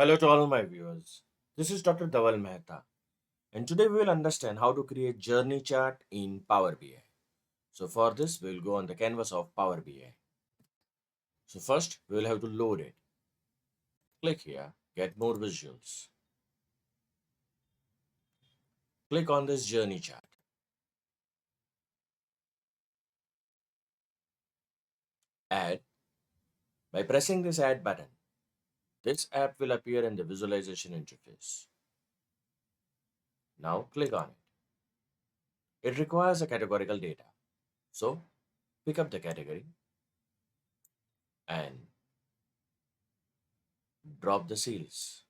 Hello to all my viewers. This is Dr. Dhaval Maheta, and today we will understand how to create journey chart in Power BI. So for this, we will go on the canvas of Power BI. So first, we will have to load it. Click here, get more visuals. Click on this journey chart. Add by pressing this add button. This app will appear in the visualization interface. Now click on it. It requires a categorical data. So pick up the category and drop the cells.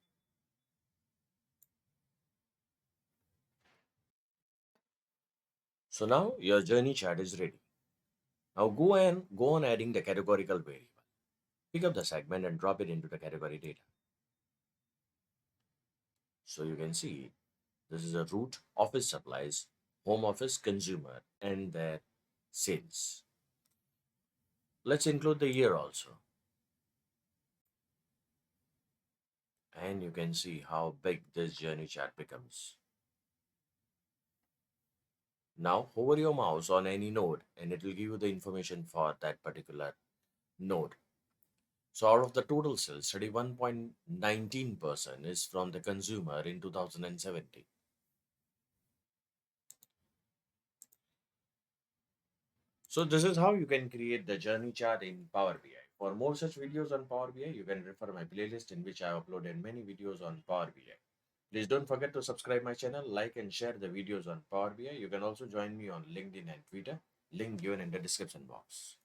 So now your journey chart is ready. Now go on adding the categorical variable. Pick up the segment and drop it into the category data. So you can see this is a root, office supplies, home office, consumer, and their sales. Let's include the year also. And you can see how big this journey chart becomes. Now hover your mouse on any node and it will give you the information for that particular node. So out of the total sales, 31.19% is from the consumer in 2017. So this is how you can create the journey chart in Power BI. For more such videos on Power BI, you can refer my playlist in which I uploaded many videos on Power BI. Please don't forget to subscribe my channel, like and share the videos on Power BI. You can also join me on LinkedIn and Twitter, link given in the description box.